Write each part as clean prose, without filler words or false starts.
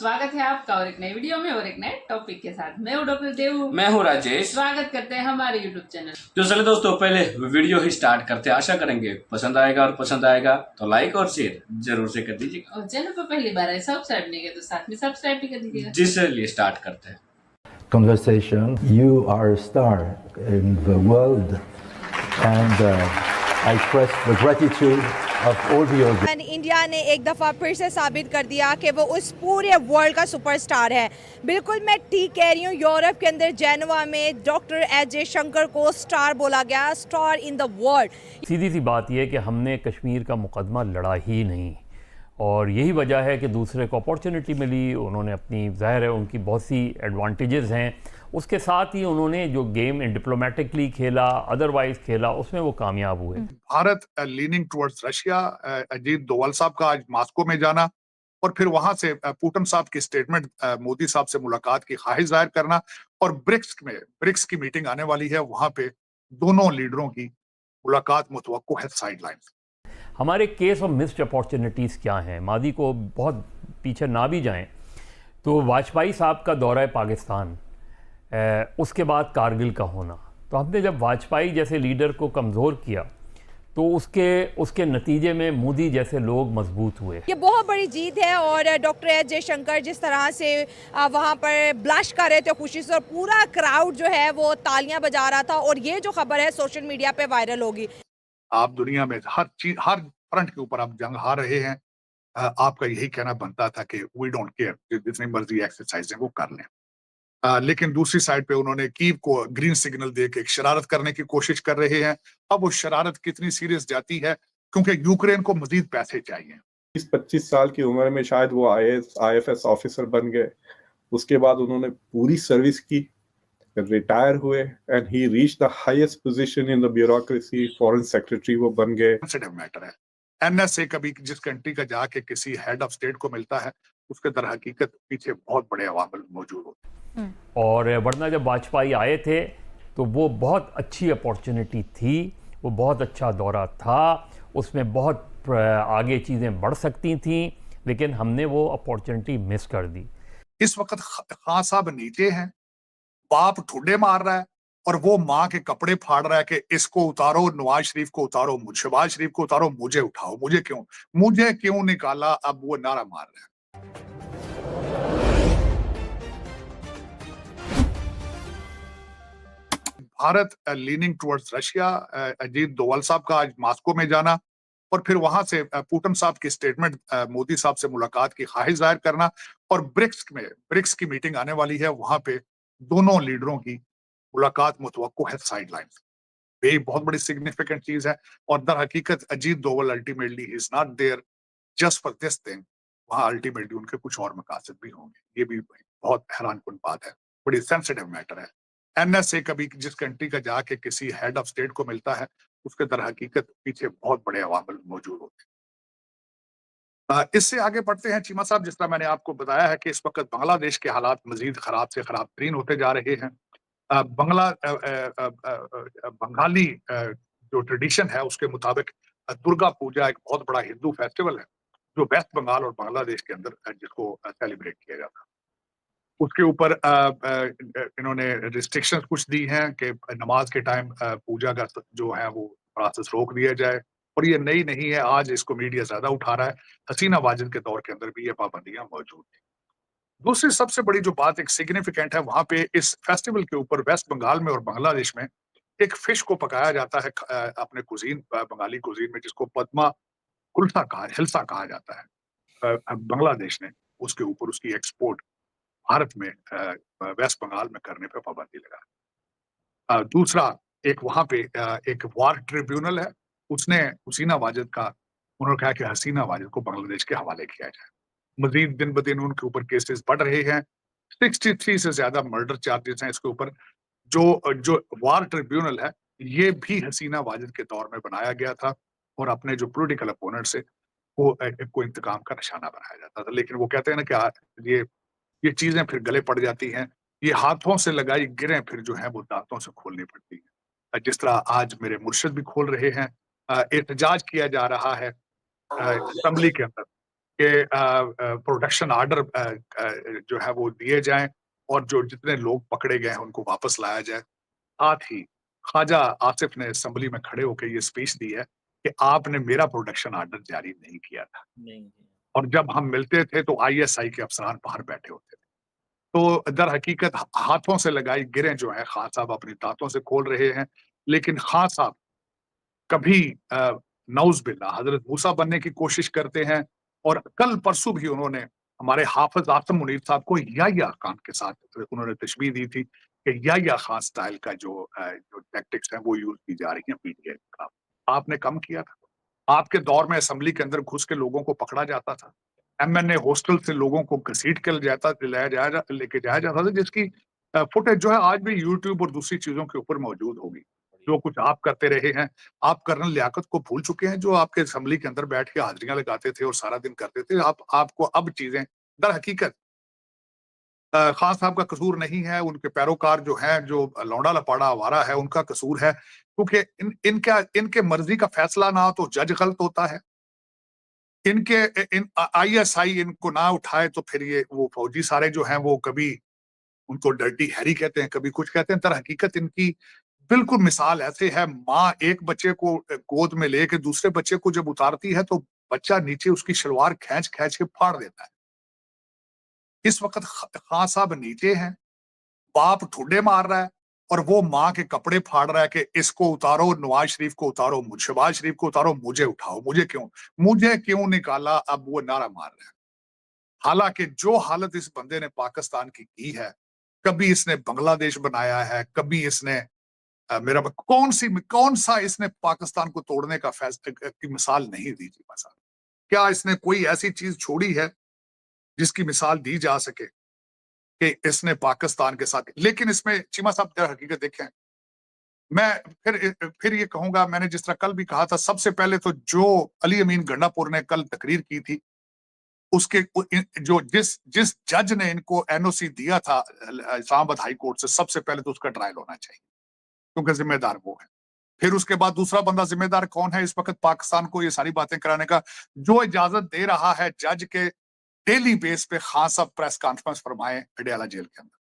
स्वागत है आपका और एक नई वीडियो में और एक नए टॉपिक के साथ। मैं हूं डॉक्टर देव, मैं हूं राजेश। स्वागत करते हैं हमारे यूट्यूब चैनल। तो चले दोस्तों, पहले वीडियो ही स्टार्ट करते हैं। आशा करेंगे पसंद आएगा, और पसंद आएगा तो लाइक और शेयर जरूर से कर दीजिएगा। और चैनल पर पहली बार है सब्सक्राइब नहीं किया तो साथ में सब्सक्राइब भी कर दीजिएगा। जिसलिए स्टार्ट करते हैं। Conversation. You are a star in the world, and I express the gratitude of all the audience. India ने एक दफ़ा फिर से साबित कर दिया कि वो उस पूरे वर्ल्ड का सुपरस्टार है। बिल्कुल मैं ठीक कह रही हूँ। यूरोप के अंदर जेनेवा में डॉक्टर एस जयशंकर को स्टार बोला गया, स्टार इन द वर्ल्ड। सीधी सी बात यह है कि हमने कश्मीर का मुकदमा लड़ा ही नहीं, और यही वजह है कि दूसरे को अपॉर्चुनिटी मिली। उन्होंने अपनी, ज़ाहिर है उनकी बहुत सी एडवांटेजेस हैं, उसके साथ ही उन्होंने जो गेम डिप्लोमेटिकली खेला, अदरवाइज खेला, उसमें वो कामयाब हुए। Bharat leaning towards Russia, Ajit Doval साहब का आज मॉस्को में जाना और फिर वहां से पुतिन साहब की स्टेटमेंट, मोदी साहब से मुलाकात की ख्वाहिश जाहिर करना, और ब्रिक्स की मीटिंग आने वाली है, वहां पे दोनों लीडरों की मुलाकात मुतवक्को है साइडलाइन। हमारे केस ऑफ मिस्ड अपॉर्चुनिटीज़ क्या हैं? मादी को बहुत पीछे ना भी जाएं तो वाजपेयी साहब का दौरा पाकिस्तान, उसके बाद कारगिल का होना, तो हमने जब वाजपेयी जैसे लीडर को कमज़ोर किया तो उसके नतीजे में मोदी जैसे लोग मजबूत हुए। ये बहुत बड़ी जीत है। और डॉक्टर एस जयशंकर जिस तरह से वहाँ पर ब्लश कर रहे थे खुशी से, और पूरा क्राउड जो है वो तालियां बजा रहा था, और ये जो खबर है सोशल मीडिया पे वायरल होगी। आप दुनिया में हर फ्रंट के ऊपर आप जंग हार रहे हैं। आपका यही कहना बनता था कि वी डोंट केयर, जितनी मर्जी एक्सरसाइज है वो कर लें। लेकिन दूसरी साइड पे उन्होंने कीव को ग्रीन सिग्नल दे के एक शरारत करने की कोशिश कर रहे हैं। अब वो शरारत कितनी सीरियस जाती है, क्योंकि यूक्रेन को मजीद पैसे चाहिए। 25 साल की उम्र में शायद वो IFS ऑफिसर बन गए। उसके बाद उन्होंने पूरी सर्विस की, रिटायर हुए, and he reach the highest position in the bureaucracy, foreign secretary वो बन गए। सेंसिटिव मैटर है। NSA कभी जिस कंट्री का जाके किसी हेड ऑफ स्टेट को मिलता है, उसके दर हकीकत पीछे बहुत बड़े अवामिल मौजूद होते हैं। और वरना जब वाजपेयी आए थे तो वो बहुत अच्छी अपॉर्चुनिटी थी, वो बहुत अच्छा दौरा था, उसमें बहुत आगे चीज़ें बढ़ सकती थीं, लेकिन हमने वो अपॉर्चुनिटी मिस कर दी। इस वक्त खान साहब नीचे हैं, बाप ठुड्डे मार रहा है और वो माँ के कपड़े फाड़ रहा है कि इसको उतारो, नवाज शरीफ को उतारो, शहबाज शरीफ को उतारो, मुझे उठाओ, मुझे क्यों निकाला, अब वो नारा मार रहा है। Bharat leaning towards Russia, Ajit Doval साहब का आज मॉस्को में जाना और फिर वहां से पुतिन साहब की स्टेटमेंट, मोदी साहब से मुलाकात की ख्वाहिश जाहिर करना, और ब्रिक्स की मीटिंग आने वाली है, वहां पे दोनों लीडरों की मुलाकात मुतवक्को है साइडलाइन। ये बहुत बड़ी सिग्निफिकेंट चीज है। और दर हकीकत Ajit Doval ultimately is not there just for this thing. वहां अल्टीमेटली उनके कुछ और मकासद भी होंगे। ये भी बहुत हैरानकुन बात है, बड़ी सेंसिटिव मैटर है। NSA कभी जिस कंट्री का जाके किसी हेड ऑफ स्टेट को मिलता है, उसके दर हकीकत पीछे बहुत बड़े अवामिल मौजूद होते हैं। इससे आगे बढ़ते हैं चीमा साहब। जिस तरह मैंने आपको बताया है कि इस वक्त बांग्लादेश के हालात मजीद खराब से खराब तरीन होते जा रहे हैं। बंगाली जो ट्रेडिशन है उसके मुताबिक दुर्गा पूजा एक बहुत बड़ा हिंदू फेस्टिवल है, जो वेस्ट बंगाल और बांग्लादेश के अंदर जिसको सेलिब्रेट किया जाता है। उसके ऊपर इन्होंने रिस्ट्रिक्शंस कुछ दी हैं कि नमाज के टाइम पूजा का जो है वो प्रोसेस रोक दिया जाए, और ये नई नहीं है, आज इसको मीडिया ज्यादा उठा रहा है। हसीना वाजिद के दौर के अंदर भी ये पाबंदियां मौजूद थी। दूसरी सबसे बड़ी जो बात एक सिग्निफिकेंट है, वहां पे इस फेस्टिवल के ऊपर वेस्ट बंगाल में और बांग्लादेश में एक फिश को पकाया जाता है अपने कुजीन, बंगाली कुजीन में, जिसको पद्मा हिल्सा कहा जाता है। बांग्लादेश ने उसके ऊपर उसकी एक्सपोर्ट भारत में वेस्ट बंगाल में करने पे पाबंदी लगा। दूसरा एक वहां पे एक वार ट्रिब्यूनल है, उसने हसीना वाजिद का, उन्होंने कहा कि हसीना वाजिद को बांग्लादेश के हवाले किया जाए। मजीद दिन ब दिन उनके ऊपर केसेस बढ़ रहे हैं। 63 से ज्यादा मर्डर चार्जेस हैं इसके ऊपर। जो वार ट्रिब्यूनल है, ये भी हसीना वाजिद के दौर में बनाया गया था, और अपने जो पॉलिटिकल अपोनेंट से को इंतकाम का निशाना बनाया जाता था। लेकिन वो कहते हैं ना कि ये चीजें फिर गले पड़ जाती हैं, ये हाथों से लगाई गिरें फिर जो है वो दांतों से खोलनी पड़ती है। जिस तरह आज मेरे मुर्शिद भी खोल रहे हैं। एहतजाज किया जा रहा है असेंबली के अंदर कि प्रोडक्शन आर्डर जो है वो दिए जाएं और जो जितने लोग पकड़े गए हैं उनको वापस लाया जाए। साथ ही ख्वाजा आसिफ ने असेंबली में खड़े होकर ये स्पीच दी है कि आपने मेरा प्रोडक्शन आर्डर जारी नहीं किया था, और जब हम मिलते थे तो आईएसआई के अफसरान बाहर बैठे होते थे। तो दर हकीकत हाथों से लगाई गिरें जो है खान साहब अपनी दांतों से खोल रहे हैं, लेकिन खान साहब कभी नौज बिल्ला हजरत मूसा बनने की कोशिश करते हैं, और कल परसों भी उन्होंने हमारे हाफिज आसम मुनीर साहब को याह्या खान के साथ उन्होंने तशबीह दी थी कि याह्या खान स्टाइल का जो टैक्टिक्स हैं वो यूज की जा रही हैं पीटीआई के खिलाफ। आपने कम किया था। आपके दौर में असेंबली के अंदर घुस के लोगों को पकड़ा जाता था, एमएनए हॉस्टल से लोगों को घसीट के लेके जाया जाता था, जिसकी फुटेज जो है आज भी यूट्यूब और दूसरी चीजों के ऊपर मौजूद होगी। जो कुछ आप करते रहे हैं, आप कर्नल लियाकत को भूल चुके हैं, जो आपके असेंबली के अंदर बैठ के हाजिरियां लगाते थे और सारा दिन करते थे। आपको अब चीजें दर हकीकत खान साहब का कसूर नहीं है, उनके पैरोकार जो हैं, जो लौंडा लपाड़ा आवारा है, उनका कसूर है, क्योंकि इनके मर्जी का फैसला ना हो तो जज गलत होता है। आईएसआई इनको ना उठाए तो फिर ये वो फौजी सारे जो हैं वो कभी उनको डर्टी हैरी कहते हैं, कभी कुछ कहते हैं। तर हकीकत इनकी बिल्कुल मिसाल ऐसे है, माँ एक बच्चे को गोद में लेके दूसरे बच्चे को जब उतारती है तो बच्चा नीचे उसकी शलवार खींच खींच के फाड़ देता है। इस वक्त खान साहब नीचे हैं, बाप ठुड्डे मार रहा है और वो माँ के कपड़े फाड़ रहा है कि इसको उतारो, नवाज शरीफ को उतारो, शहबाज शरीफ को उतारो, मुझे उठाओ, मुझे क्यों निकाला, अब वो नारा मार रहा है। हालांकि जो हालत इस बंदे ने पाकिस्तान की है, कभी इसने बांग्लादेश बनाया है, कभी इसने कौन सा इसने पाकिस्तान को तोड़ने का की मिसाल नहीं दी थी। क्या इसने कोई ऐसी चीज छोड़ी है जिसकी मिसाल दी जा सके कि इसने पाकिस्तान के साथ? लेकिन इसमें चीमा साहब दर हकीकत देखें, मैं फिर ये कहूंगा, मैंने जिस तरह कल भी कहा था, सबसे पहले तो जो अली अमीन गंडापुर ने कल तकरीर की थी, उसके जो जिस जज ने इनको एनओसी दिया था इस्लामाबाद हाई कोर्ट से, सबसे पहले तो उसका ट्रायल होना चाहिए, क्योंकि जिम्मेदार वो है। फिर उसके बाद दूसरा बंदा जिम्मेदार कौन है इस वक्त पाकिस्तान को ये सारी बातें कराने का? जो इजाजत दे रहा है जज के डेली बेस पे खान साहब प्रेस कॉन्फ्रेंस फरमाए अडयाला जेल के अंदर,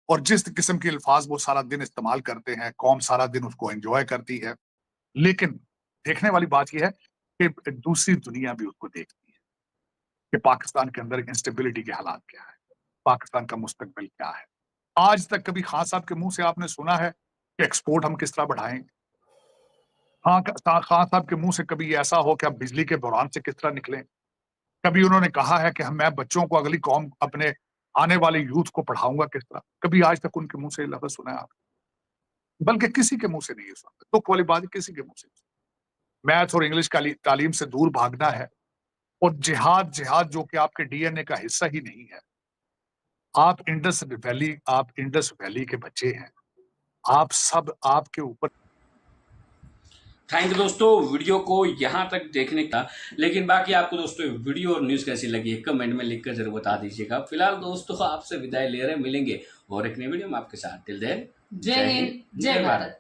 और जिस किस्म के अल्फाज वो सारा दिन इस्तेमाल करते हैं, कौम सारा दिन उसको एंजॉय करती है। लेकिन देखने वाली बात यह है कि दूसरी दुनिया भी उसको देखती है कि पाकिस्तान के अंदर इंस्टेबिलिटी के हालात क्या है, पाकिस्तान का मुस्तकबिल क्या है। आज तक कभी खान साहब के मुंह से आपने सुना है कि एक्सपोर्ट हम किस तरह बढ़ाएंगे? खान साहब के मुंह से कभी ऐसा हो कि आप बिजली के बहरान से किस तरह निकलें? कभी उन्होंने कहा है कि मैं बच्चों को, अगली कौम, अपने आने वाले यूथ को पढ़ाऊंगा किस तरह? कभी आज तक उनके मुंह से लफ्ज सुना है आप? बल्कि किसी के मुंह से नहीं सुना। दुख वाली बात है, किसी के मुंह से। मैथ और इंग्लिश का तालीम से दूर भागना है, और जिहाद जो कि आपके डीएनए का हिस्सा ही नहीं है। आप इंडस वैली के बच्चे हैं, आप सब, आपके ऊपर। थैंक यू दोस्तों वीडियो को यहाँ तक देखने का। लेकिन बाकी आपको दोस्तों वीडियो और न्यूज़ कैसी लगी है कमेंट में लिखकर जरूर बता दीजिएगा। फिलहाल दोस्तों आपसे विदाई ले रहे मिलेंगे और एक नई वीडियो में आपके साथ। टिल देन जय हिंद, जय भारत।